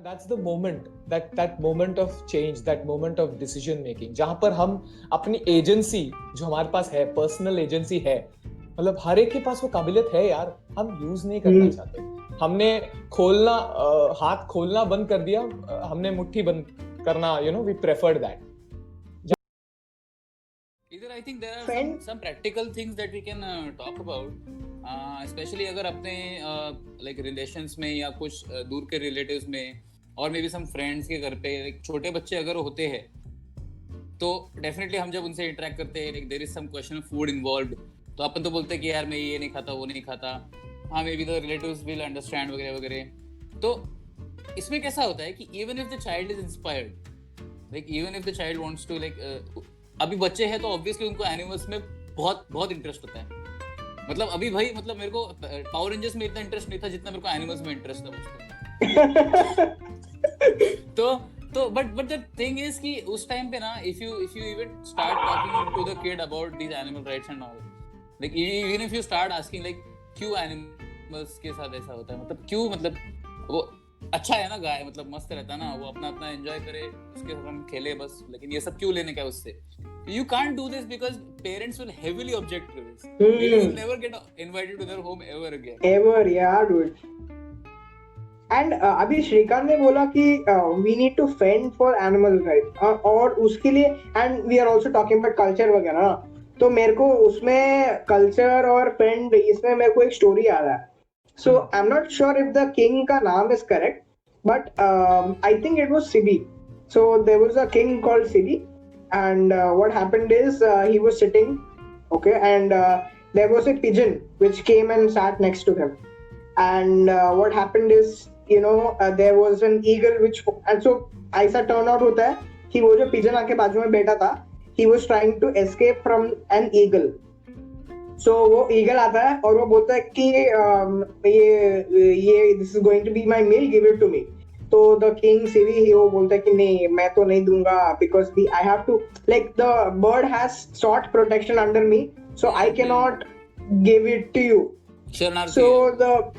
And that's the moment, that moment of change, that moment of decision making, जहां पर हम अपनी agency जो हमारे पास है, पर्सनल एजेंसी है, मतलब हर एक के पास वो काबिलियत है यार, हम यूज नहीं करना चाहते। हमने हाथ खोलना बंद कर दिया, हमने मुट्ठी बंद करना, we preferred that. Either I think there are some practical things that we can talk about, especially अगर अपने like relations में या कुछ दूर के relatives में और मे बी some friends के घर पे like छोटे बच्चे अगर होते हैं तो definitely हम जब उनसे interact करते हैं like there is some question of food involved, तो अपन तो बोलते हैं कि यार मैं ये नहीं खाता वो नहीं खाता, हाँ may be the relatives will understand वगैरह वगैरह। तो इसमें कैसा होता है कि even if the child is inspired, like even if the child wants to like अभी बच्चे हैं तो ऑब्वियसली उनको एनिमल्स में बहुत बहुत इंटरेस्ट होता है। मतलब अभी भाई मतलब मेरे को पावर रेंजर्स में इतना इंटरेस्ट नहीं था जितना मेरे को एनिमल्स में इंटरेस्ट था बचपन में। तो बट द थिंग इज कि उस टाइम पे ना if you even start talking to the kid about these animal rights and all, like even if you start asking like क्यों एनिमल्स के साथ ऐसा होता है, मतलब क्यों, मतलब वो अच्छा है ना गाय, मतलब मस्त रहता है ना, वो अपना अपना एंजॉय करे, उसके साथ हम खेले बस, लेकिन ये सब क्यों लेने का उससे? You can't do this because parents will heavily object to this. You will never get invited to their home ever again. Ever, yeah, dude. And अभी श्रीकांत ने बोला कि we need to fend for animals, right? और उसके लिए and we are also talking about culture वगैरह, तो मेरे को उसमें culture और fend इसमें मेरे को एक story याद है। So I'm not sure if the king का नाम is correct, but I think it was Sibi. So there was a king called Sibi. And what happened is he was sitting, okay, and there was a pigeon which came and sat next to him. And what happened is, there was an eagle which, and so ऐसा turn out होता है कि वो जो pigeon आके बाजू में बैठा था, he was trying to escape from an eagle. So वो eagle आता है और वो बोलता है कि ये this is going to be my meal, give it to me. तो the king Sivi ही वो बोलता है कि नहीं मैं तो नहीं दूंगा because I have to, like the bird has sought protection under me, so I cannot give it to you. Sharanarthi. So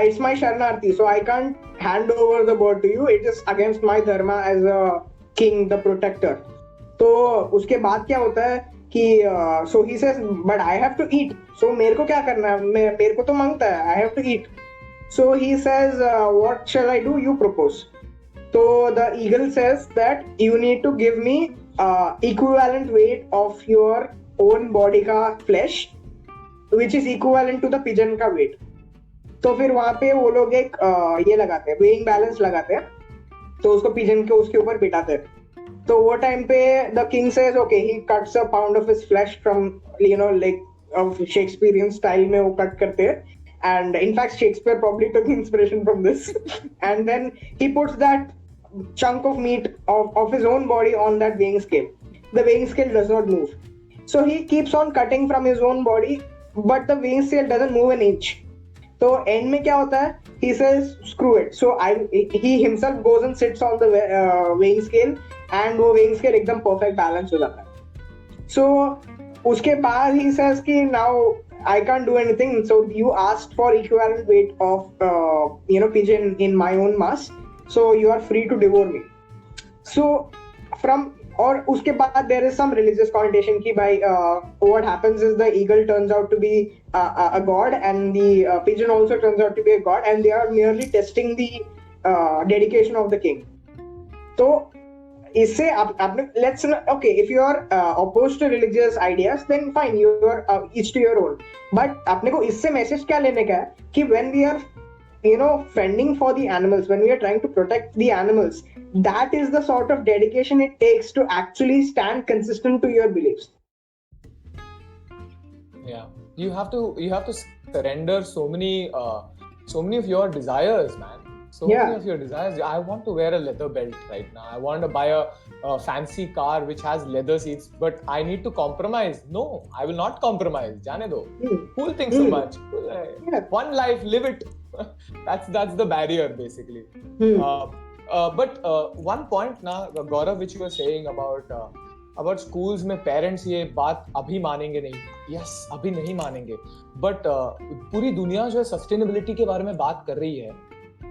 it's my Sharanarthi, so I can't hand over the bird to you. It is against my dharma as a king, the protector. तो उसके बाद क्या होता है कि so he says but I have to eat. So मेरे को क्या करना है, मेरे को तो मांगता है, I have to eat. So he says, what shall I do? You propose. So the eagle says that you need to give me equivalent weight of your own body का flesh, which is equivalent to the pigeon का weight. तो फिर वहाँ पे वो लोग एक ये लगाते हैं, weighing balance लगाते हैं, तो उसको pigeon के उसके ऊपर बिठाते हैं। तो वो टाइम पे the king says, okay, he cuts a pound of his flesh from, like of Shakespearean style में वो cut करते हैं. And in fact, Shakespeare probably took inspiration from this. And then he puts that chunk of meat of his own body on that weighing scale. The weighing scale does not move. So he keeps on cutting from his own body, but the weighing scale doesn't move an inch. So end में क्या होता है? He says, screw it. So he himself goes and sits on the weighing scale, and वो weighing scale एकदम perfect balance हो जाता है. So उसके बाद he says कि now I can't do anything, so you asked for equivalent weight of pigeon in my own mass, so you are free to devour me. So और उसके बाद there is some religious connotation कि by what happens is the eagle turns out to be a god, and the pigeon also turns out to be a god, and they are merely testing the dedication of the king. तो इससे आपने let's okay, if you are opposed to religious ideas then fine, you are each to your own, but आपने को इससे message क्या लेने का है कि when we are fending for the animals, when we are trying to protect the animals, that is the sort of dedication it takes to actually stand consistent to your beliefs. Yeah, you have to surrender so many of your desires, man. Many of your desires. I want to wear a leather belt right now. I want to buy a fancy car which has leather seats, but I need to compromise. No, I will not compromise. जाने दो. Who will think so much? One life, live it. That's the barrier basically. But one point ना, Gaurav, which you were saying about schools में parents ये बात अभी मानेंगे नहीं. Yes, अभी नहीं मानेंगे. But पूरी दुनिया जो है sustainability के बारे में बात कर रही है.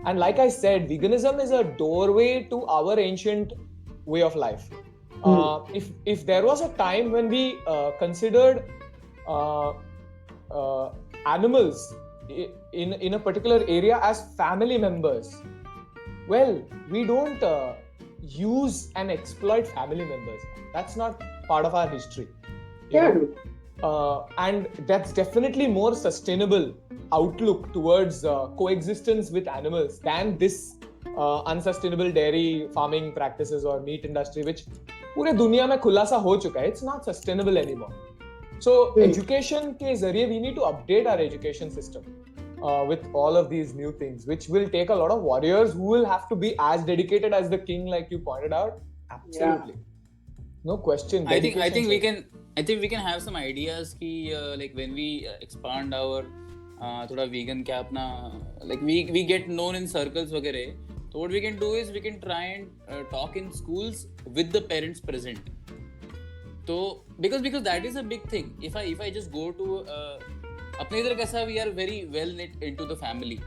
And like I said, veganism is a doorway to our ancient way of life. If there was a time when we considered animals in a particular area as family members, well, we don't use and exploit family members. That's not part of our history. And that's definitely more sustainable outlook towards coexistence with animals than this unsustainable dairy farming practices or meat industry, which पूरे दुनिया में खुलासा हो चुका है. It's not sustainable anymore. So education के जरिए we need to update our education system with all of these new things, which will take a lot of warriors who will have to be as dedicated as the king, like you pointed out. Absolutely. No question. I think we can have some ideas ki like when we expand our thoda vegan क्या अपना like we get known in circles वगैरह. So what we can do is we can try and talk in schools with the parents present. So because that is a big thing. If I just go to अपने इधर कैसा we are very well knit into the family.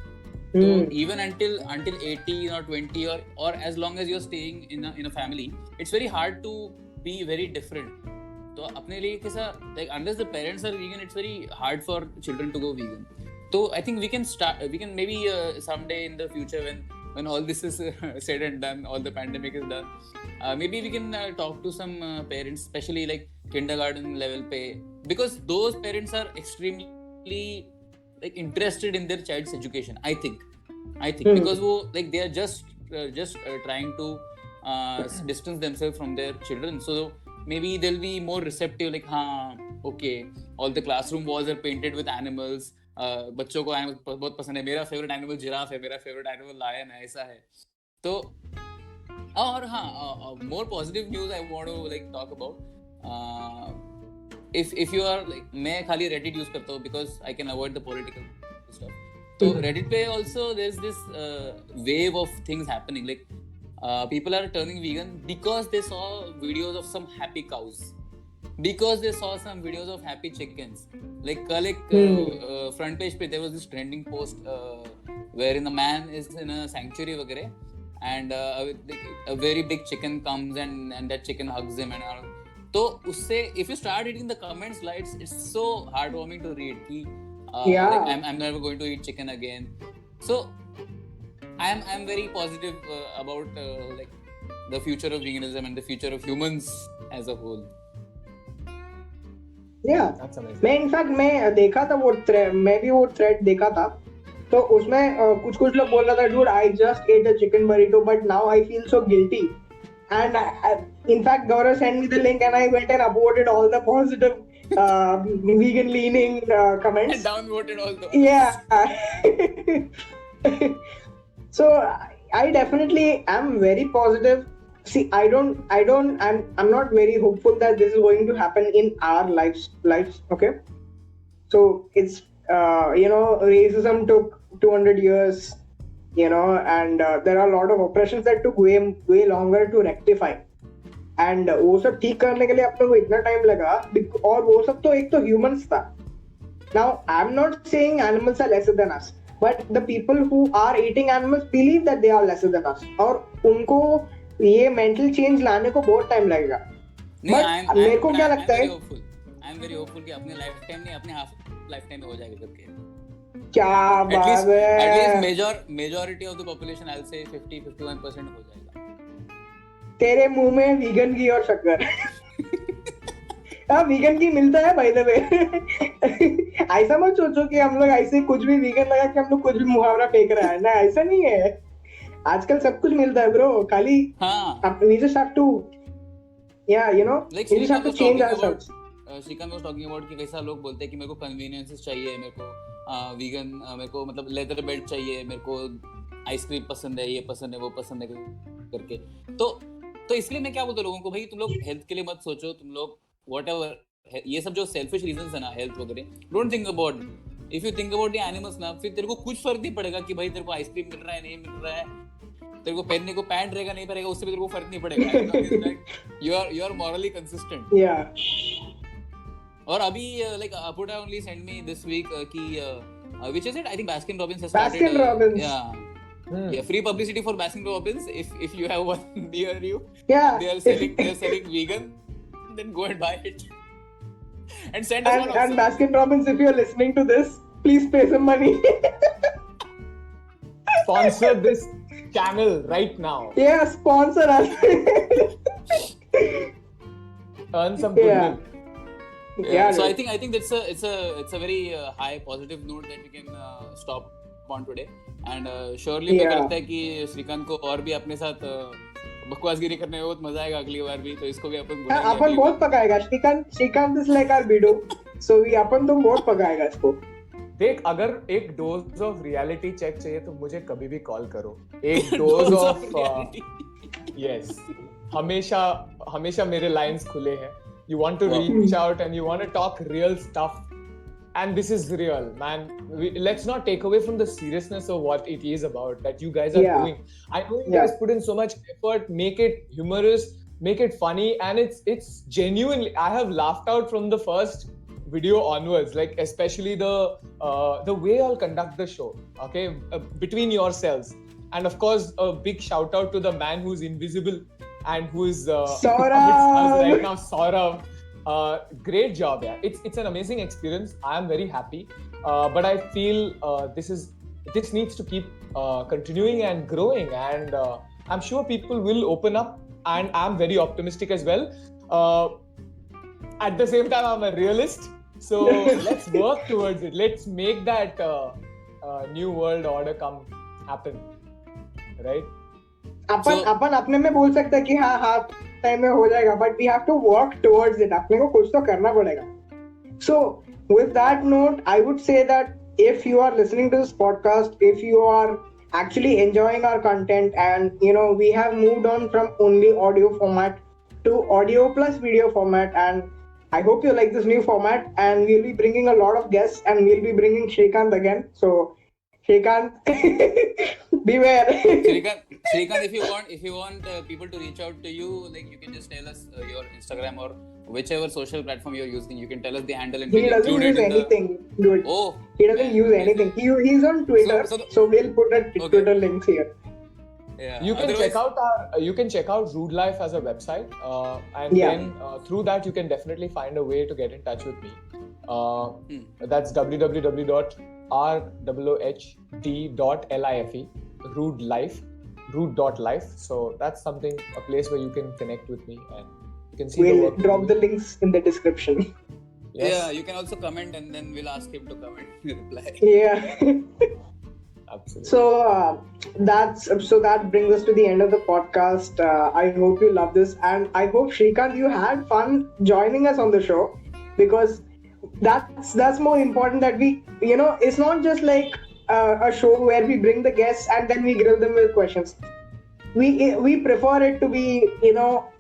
So even until 18 or 20 or as long as you're staying in a family, it's very hard to be very different. तो अपने लिए कैसा like unless the parents are vegan, it's very hard for children to go vegan. So I think we can maybe someday in the future when all this is said and done, all the pandemic is done, maybe we can talk to some parents, especially like kindergarten level pe, because those parents are extremely like interested in their child's education. I think because wo like they are just trying to distance themselves from their children, so maybe they'll be more receptive, like okay, all the classroom walls are painted with animals. बच्चों को animal बहुत पसंद है. मेरा favourite animal giraffe है, मेरा favourite animal lion है, ऐसा है. तो और more positive news I want to like talk about. if you are like, मैं खाली Reddit यूज करता हूँ because I can avoid the political stuff. तो Reddit पे also there's this wave of things happening, like people are turning vegan because they saw videos of some happy cows, because they saw some videos of happy chickens. Like कल एक front page पे there was this trending post wherein a man is in a sanctuary वगैरह and a very big chicken comes and that chicken hugs him and all. तो उससे if you start reading the comments, like it's so heartwarming to read कि like, I'm never going to eat chicken again. So I'm very positive about like the future of veganism and the future of humans as a whole. That's amazing. मैं in fact मैं देखा था मैं भी वो thread देखा था, तो उसमें कुछ लोग बोल रहा था, dude, I just ate a chicken burrito but now I feel so guilty, and in fact Gaurav sent me the link and I went and upvoted all the positive vegan leaning comments and downvoted all those. So I definitely am very positive. See, I'm not very hopeful that this is going to happen in our lives. Okay, so it's racism took 200 years, and there are a lot of oppressions that took way longer to rectify, and वो सब ठीक करने के लिए अपने को इतना time लगा, और वो सब तो एक तो humans था. Now I'm not saying animals are lesser than us, but the people who are eating animals believe that they are lesser than us, और उनको ये मेंटल चेंज लाने को बहुत टाइम लगेगा. बट मेरे को क्या लगता है, आई एम वेरी होपफुल कि अपने लाइफ टाइम नहीं, अपने हाफ लाइफ टाइम में हो जाएगा करके. क्या बात है, at least majority of the population I will say 50-51% हो जाएगा. तेरे मुंह में वीगन घी और शक्कर. वीगन घी मिलता है बाय द वे. ऐसा मत सोचो कि हम लोग ऐसे कुछ भी वीगन लगा के हम लोग कुछ भी मुहावरा फेंक रहा है ना, ऐसा नहीं है. आजकल सब कुछ मिलता है ब्रो, खाली we just have to like we just have to change ourselves. Shrikant was talking about कि कैसा लोग बोलते हैं कि मेरे को conveniences चाहिए, मेरे को vegan, मेरे को मतलब leather belt चाहिए, मेरे को आइसक्रीम पसंद है, ये पसंद है, वो पसंद है करके. तो इसलिए मैं क्या बोलता हूँ लोगों को, भाई तुम लोग हेल्थ के लिए मत सोचो, तुम लोग whatever ये सब जो selfish reasons है ना हेल्थ वगैरह, don't think about it. If you think about the animals ना, फिर तेरे को कुछ फर्क नहीं पड़ेगा कि भाई तेरे को आइसक्रीम मिल रहा है नहीं मिल रहा है, तेरे को पहनने को पैंट रहेगा नहीं पड़ेगा, उससे भी तेरे को फर्क नहीं पड़ेगा. you are morally consistent. और अभी like Apuda only sent me this week कि which is it, I think Baskin Robbins has started. Baskin Robbins. Yeah, free publicity for Baskin Robbins. If you have one near you, Yeah. they are selling vegan, then go and buy it. And send us one also. And Baskin Robbins, if you're listening to this, please pay some money. Sponsor this channel right now. Yeah, sponsor us. Earn some goodwill. Yeah. So I think it's a very high positive note that we can stop on today. And surely मैं करता है कि श्रीकांत को और भी अपने साथ बकवासगिरी करने में बहुत मजा आएगा अगली बार भी, तो इसको भी अपन बुलाएंगे. अपन बहुत पकाएगा. Shrikant is like our Bidu, so we अपन तो बहुत पकाएगा इसको. देख, अगर एक डोज ऑफ रियलिटी चेक चाहिए तो मुझे कभी भी कॉल करो. एक डोज ऑफ यस, हमेशा मेरे लाइंस खुले हैं. You want to reach out and you want to talk real stuff, and this is real, man. Let's not take away from the seriousness of what it is about that you guys are doing. I know you guys put in so much effort, make it humorous, make it funny, and it's genuinely, I have laughed out from the first video onwards, like especially the way y'all conduct the show, okay, between yourselves. And of course, a big shout out to the man who's invisible and who is Saurav right now, Saurav. Great job, yeah. It's an amazing experience. I am very happy, but I feel this needs to keep continuing and growing, and I'm sure people will open up, and I'm very optimistic as well. At the same time, I'm a realist, so let's work towards it. Let's make that new world order happen, right? अपन अपने में बोल सकते हैं कि हाँ time में हो जाएगा, but we have to work towards it. अपने को कुछ तो करना पड़ेगा. So with that note, I would say that if you are listening to this podcast, if you are actually enjoying our content, and we have moved on from only audio format to audio plus video format, and I hope you like this new format, and we'll be bringing a lot of guests, and we'll be bringing Shrikant again. So Shrikant, beware. Shrikant, if you want people to reach out to you, like you can just tell us your Instagram or whichever social platform you're using. You can tell us the handle, and he doesn't use anything, dude. Oh, he doesn't use anything. He's on Twitter, so we'll put the Twitter links here. Yeah. You can check out Rude Life as a website, and then through that you can definitely find a way to get in touch with me. That's www.rwhd.life, rude.life. So that's a place where you can connect with me, and you can see we'll drop the links in the description. Yes. Yeah, you can also comment, and then we'll ask him to comment reply. Yeah. Absolutely. So that brings us to the end of the podcast. I hope you love this, and I hope Shrikant, you had fun joining us on the show, because that's more important, that we it's not just like a show where we bring the guests and then we grill them with questions. We prefer it to be,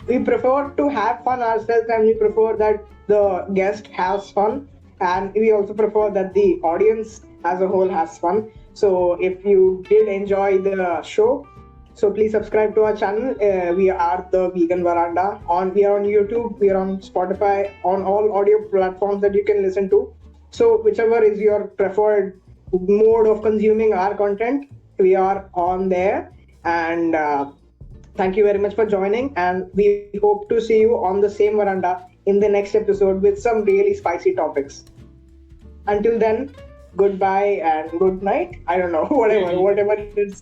we prefer to have fun ourselves, and we prefer that the guest has fun, and we also prefer that the audience as a whole has fun. So if you did enjoy the show, so please subscribe to our channel. We are the Vegan Veranda. We are on YouTube, we are on Spotify, on all audio platforms that you can listen to. So whichever is your preferred mode of consuming our content, we are on there. And thank you very much for joining, and we hope to see you on the same veranda in the next episode with some really spicy topics. Until then, goodbye and good night. I don't know, whatever it is.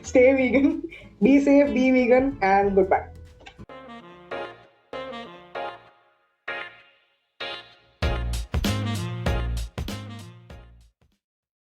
Stay vegan, be safe, be vegan, and goodbye.